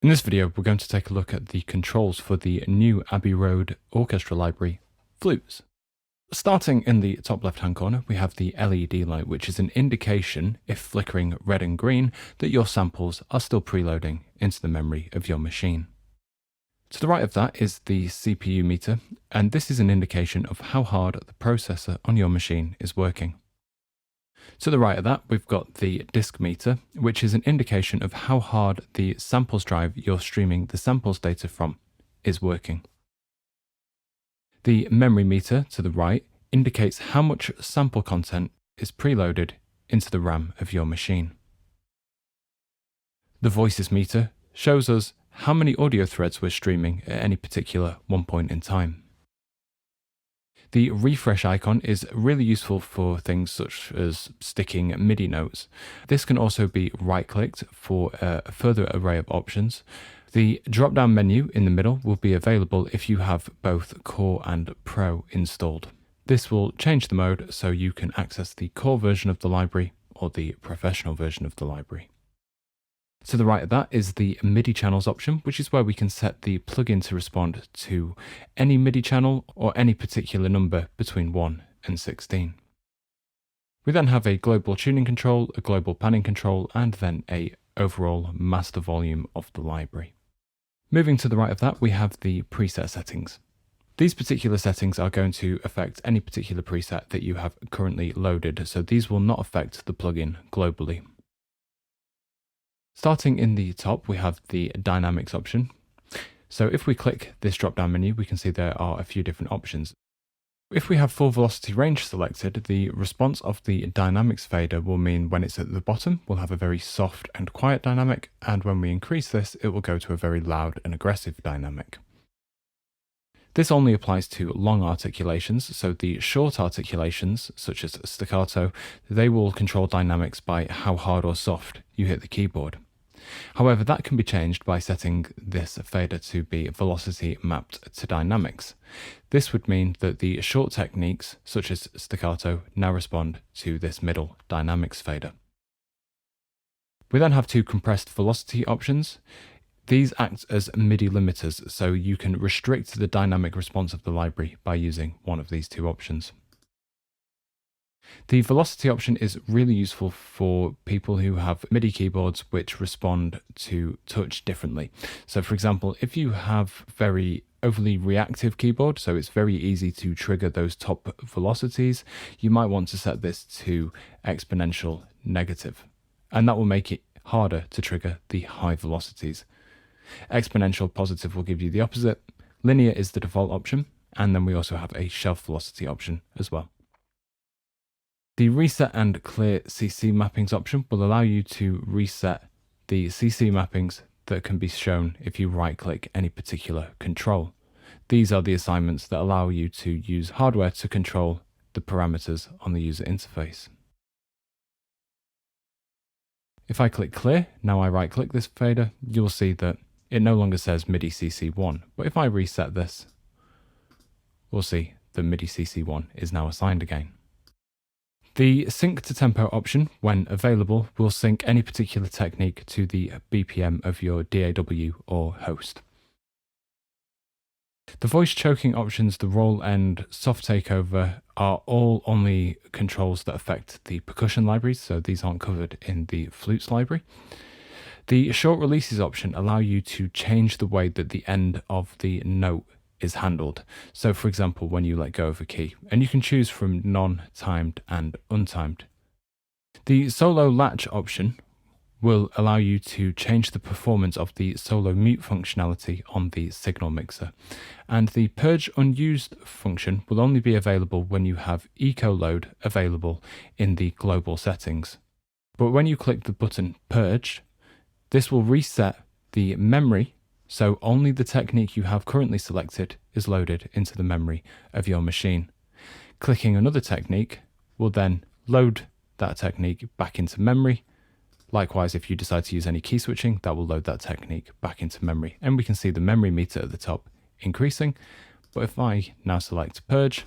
In this video, we're going to take a look at the controls for the new Abbey Road Orchestra Library Flutes. Starting in the top left-hand corner, we have the LED light, which is an indication, if flickering red and green, that your samples are still preloading into the memory of your machine. To the right of that is the CPU meter, and this is an indication of how hard the processor on your machine is working. To the right of that, we've got the disk meter, which is an indication of how hard the samples drive you're streaming the samples data from is working. The memory meter to the right indicates how much sample content is preloaded into the RAM of your machine. The voices meter shows us how many audio threads we're streaming at any particular one point in time. The refresh icon is really useful for things such as sticking MIDI notes. This can also be right-clicked for a further array of options. The drop-down menu in the middle will be available if you have both Core and Pro installed. This will change the mode so you can access the Core version of the library or the Professional version of the library. To the right of that is the MIDI channels option, which is where we can set the plugin to respond to any MIDI channel or any particular number between 1 and 16. We then have a global tuning control, a global panning control, and then a overall master volume of the library. Moving to the right of that, we have the preset settings. These particular settings are going to affect any particular preset that you have currently loaded, so these will not affect the plugin globally. Starting in the top, we have the dynamics option. So if we click this drop-down menu, we can see there are a few different options. If we have full velocity range selected, the response of the dynamics fader will mean when it's at the bottom, we'll have a very soft and quiet dynamic, and when we increase this, it will go to a very loud and aggressive dynamic. This only applies to long articulations, so the short articulations, such as staccato, they will control dynamics by how hard or soft you hit the keyboard. However, that can be changed by setting this fader to be velocity mapped to dynamics. This would mean that the short techniques, such as staccato, now respond to this middle dynamics fader. We then have two compressed velocity options. These act as MIDI limiters, so you can restrict the dynamic response of the library by using one of these two options. The velocity option is really useful for people who have MIDI keyboards which respond to touch differently. So for example, if you have very overly reactive keyboard, so it's very easy to trigger those top velocities, you might want to set this to exponential negative, and that will make it harder to trigger the high velocities. Exponential positive will give you the opposite. Linear is the default option, and then we also have a shelf velocity option as well. The reset and clear CC mappings option will allow you to reset the CC mappings that can be shown if you right-click any particular control. These are the assignments that allow you to use hardware to control the parameters on the user interface. If I click clear, now I right-click this fader, you'll see that it no longer says MIDI CC1, but if I reset this, we'll see that MIDI CC1 is now assigned again. The sync to tempo option, when available, will sync any particular technique to the BPM of your DAW or host. The voice choking options, the roll and soft takeover, are all only controls that affect the percussion libraries, so these aren't covered in the flutes library. The short releases option allow you to change the way that the end of the note is handled. So for example, when you let go of a key, and you can choose from non-timed and untimed. The solo latch option will allow you to change the performance of the solo mute functionality on the signal mixer. And the purge unused function will only be available when you have eco load available in the global settings. But when you click the button purge, this will reset the memory, so only the technique you have currently selected is loaded into the memory of your machine. Clicking another technique will then load that technique back into memory. Likewise, if you decide to use any key switching, that will load that technique back into memory. And we can see the memory meter at the top increasing. But if I now select purge,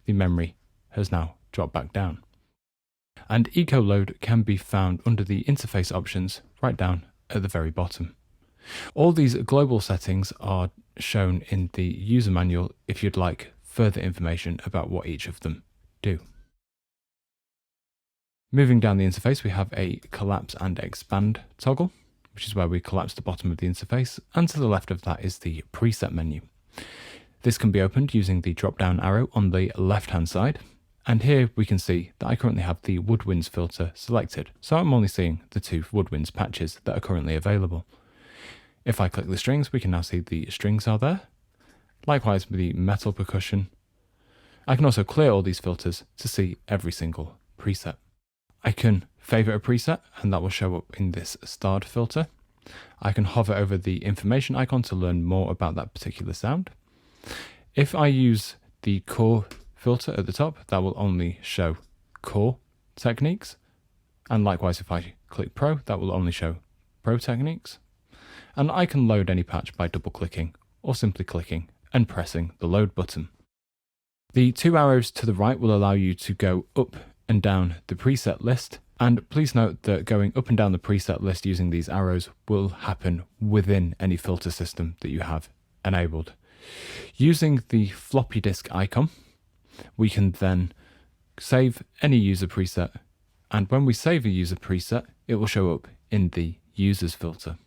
the memory has now dropped back down. And eco load can be found under the interface options right down at the very bottom. All these global settings are shown in the user manual if you'd like further information about what each of them do. Moving down the interface, we have a collapse and expand toggle, which is where we collapse the bottom of the interface, and to the left of that is the preset menu. This can be opened using the drop-down arrow on the left-hand side, and here we can see that I currently have the woodwinds filter selected, so I'm only seeing the 2 woodwinds patches that are currently available. If I click the strings, we can now see the strings are there. Likewise with the metal percussion. I can also clear all these filters to see every single preset. I can favorite a preset and that will show up in this starred filter. I can hover over the information icon to learn more about that particular sound. If I use the core filter at the top, that will only show core techniques. And likewise, if I click Pro, that will only show Pro techniques. And I can load any patch by double clicking or simply clicking and pressing the load button. The 2 arrows to the right will allow you to go up and down the preset list, and please note that going up and down the preset list using these arrows will happen within any filter system that you have enabled. Using the floppy disk icon, we can then save any user preset, and when we save a user preset, it will show up in the users filter.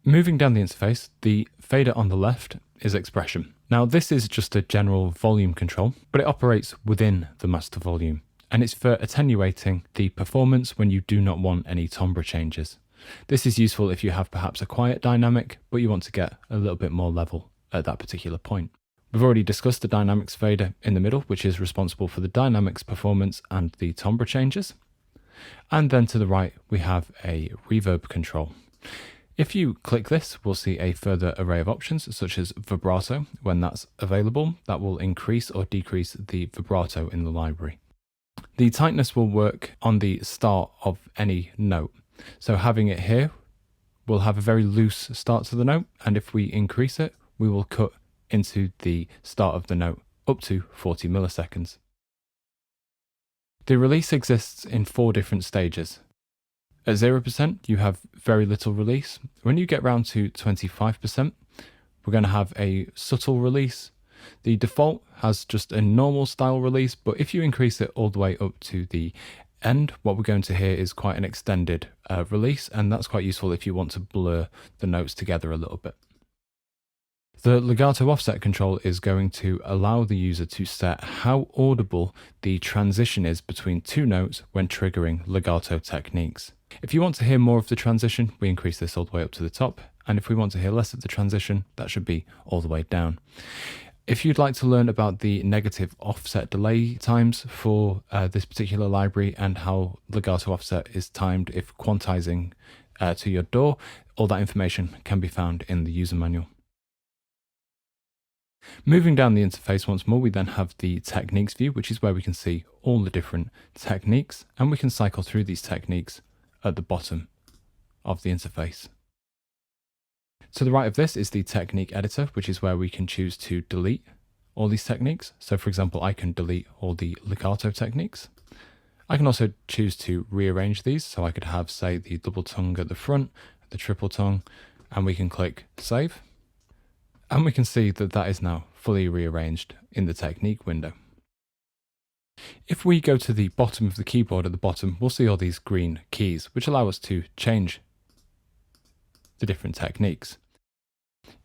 Moving down the interface, the fader on the left is expression. Now this is just a general volume control, but it operates within the master volume, and it's for attenuating the performance when you do not want any timbre changes. This is useful if you have perhaps a quiet dynamic, but you want to get a little bit more level at that particular point. We've already discussed the dynamics fader in the middle, which is responsible for the dynamics performance and the timbre changes. And then to the right, we have a reverb control. If you click this, we'll see a further array of options, such as vibrato. When that's available, that will increase or decrease the vibrato in the library. The tightness will work on the start of any note. So having it here will have a very loose start to the note, and if we increase it, we will cut into the start of the note up to 40 milliseconds. The release exists in 4 different stages. At 0%, you have very little release. When you get round to 25%, we're going to have a subtle release. The default has just a normal style release, but if you increase it all the way up to the end, what we're going to hear is quite an extended release, and that's quite useful if you want to blur the notes together a little bit. The legato offset control is going to allow the user to set how audible the transition is between 2 notes when triggering legato techniques. If you want to hear more of the transition, we increase this all the way up to the top, and if we want to hear less of the transition, that should be all the way down. If you'd like to learn about the negative offset delay times for this particular library and how legato offset is timed if quantizing to your DAW, all that information can be found in the user manual. Moving down the interface once more, we then have the techniques view, which is where we can see all the different techniques, and we can cycle through these techniques at the bottom of the interface. To the right of this is the technique editor, which is where we can choose to delete all these techniques. So for example, I can delete all the legato techniques. I can also choose to rearrange these. So I could have, say, the double tongue at the front, the triple tongue, and we can click save. And we can see that that is now fully rearranged in the technique window. If we go to the bottom of the keyboard at the bottom, we'll see all these green keys, which allow us to change the different techniques.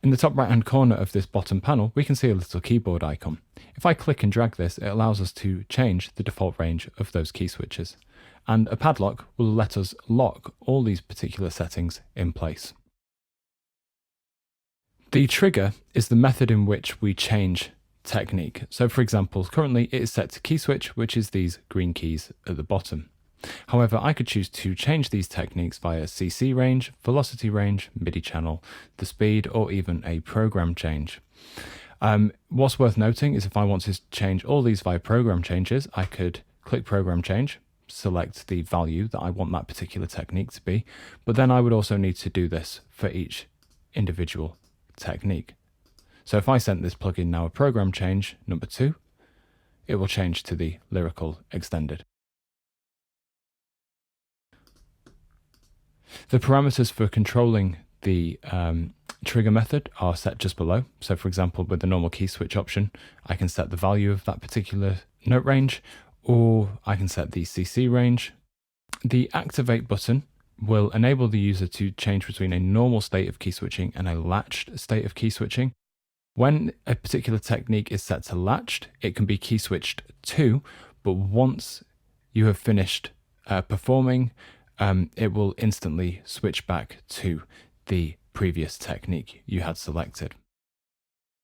In the top right hand corner of this bottom panel, we can see a little keyboard icon. If I click and drag this, it allows us to change the default range of those key switches. And a padlock will let us lock all these particular settings in place. The trigger is the method in which we change technique. So for example, currently it is set to key switch, which is these green keys at the bottom. However, I could choose to change these techniques via CC range, velocity range, MIDI channel, the speed, or even a program change. What's worth noting is if I want to change all these via program changes, I could click program change, select the value that I want that particular technique to be, but then I would also need to do this for each individual technique. So if I sent this plugin now a program change number 2, it will change to the lyrical extended. The parameters for controlling the trigger method are set just below. So for example, with the normal key switch option, I can set the value of that particular note range, or I can set the CC range. The activate button will enable the user to change between a normal state of key switching and a latched state of key switching. When a particular technique is set to latched, it can be key switched to, but once you have finished performing, it will instantly switch back to the previous technique you had selected.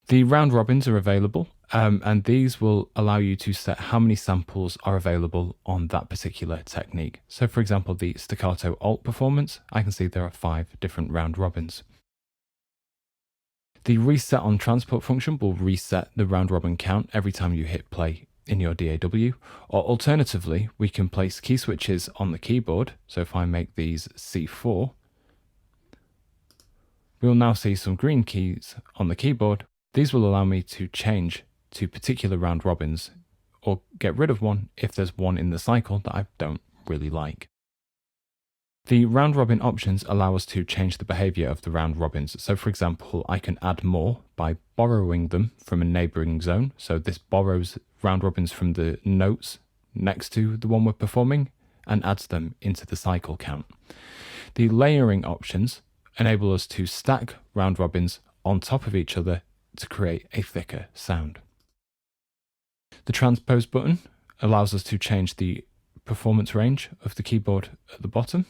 The round robins are available, and these will allow you to set how many samples are available on that particular technique. So for example, the staccato alt performance, I can see there are 5 different round robins. The reset on transport function will reset the round robin count every time you hit play in your DAW, or alternatively, we can place key switches on the keyboard. So if I make these C4, we'll now see some green keys on the keyboard. These will allow me to change to particular round robins, or get rid of one if there's one in the cycle that I don't really like. The round robin options allow us to change the behavior of the round robins. So for example, I can add more by borrowing them from a neighboring zone. So this borrows round robins from the notes next to the one we're performing and adds them into the cycle count. The layering options enable us to stack round robins on top of each other to create a thicker sound. The transpose button allows us to change the performance range of the keyboard at the bottom.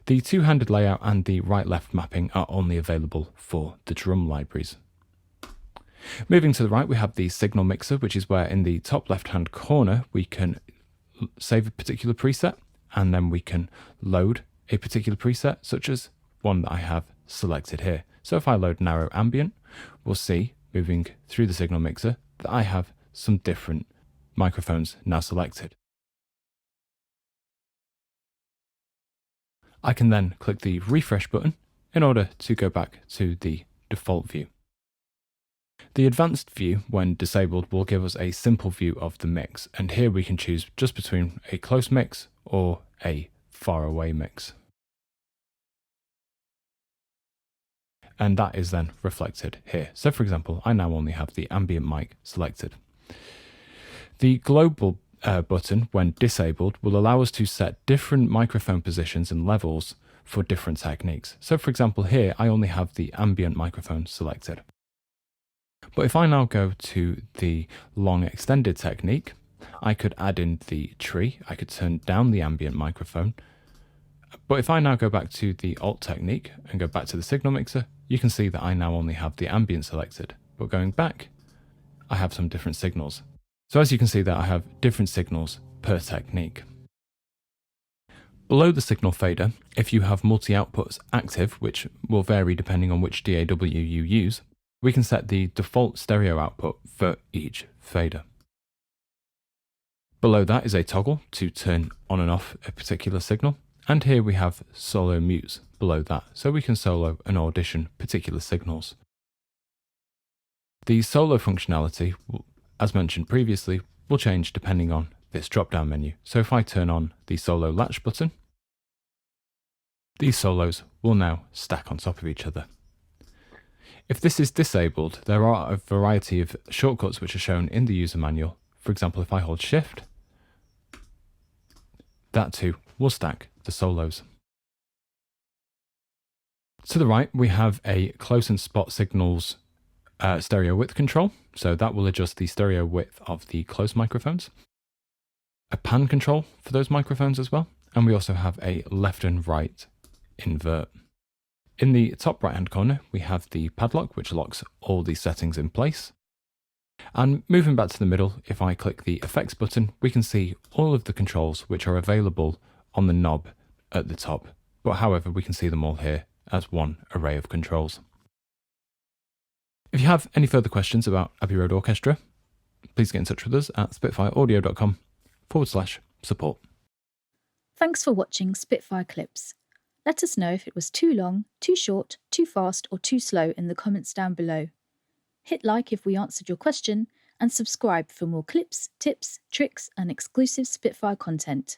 The two-handed layout and the right-left mapping are only available for the drum libraries. Moving to the right, we have the signal mixer, which is where in the top left-hand corner we can save a particular preset, and then we can load a particular preset, such as one that I have selected here. So if I load narrow ambient, we'll see, moving through the signal mixer, that I have some different microphones now selected. I can then click the refresh button in order to go back to the default view. The advanced view, when disabled, will give us a simple view of the mix, and here we can choose just between a close mix or a far away mix. And that is then reflected here. So for example, I now only have the ambient mic selected. The global button, when disabled, will allow us to set different microphone positions and levels for different techniques. So for example, here I only have the ambient microphone selected. But if I now go to the long extended technique, I could add in the tree, I could turn down the ambient microphone. But if I now go back to the alt technique and go back to the signal mixer, you can see that I now only have the ambient selected. But going back, I have some different signals. So as you can see that I have different signals per technique. Below the signal fader, if you have multi-outputs active, which will vary depending on which DAW you use, we can set the default stereo output for each fader. Below that is a toggle to turn on and off a particular signal, and here we have solo mutes below that, so we can solo and audition particular signals. The solo functionality, as mentioned previously, will change depending on this drop-down menu. So if I turn on the solo latch button, these solos will now stack on top of each other. If this is disabled, there are a variety of shortcuts which are shown in the user manual. For example, if I hold Shift, that too will stack the solos. To the right, we have a close and spot signals stereo width control, so that will adjust the stereo width of the close microphones. A pan control for those microphones as well, and we also have a left and right invert. In the top right hand corner, we have the padlock, which locks all these settings in place. And moving back to the middle, if I click the effects button, we can see all of the controls which are available on the knob at the top, but however we can see them all here as one array of controls. If you have any further questions about Abbey Road Orchestra, please get in touch with us at spitfireaudio.com/support. Thanks for watching Spitfire Clips. Let us know if it was too long, too short, too fast, or too slow in the comments down below. Hit like if we answered your question, and subscribe for more clips, tips, tricks, and exclusive Spitfire content.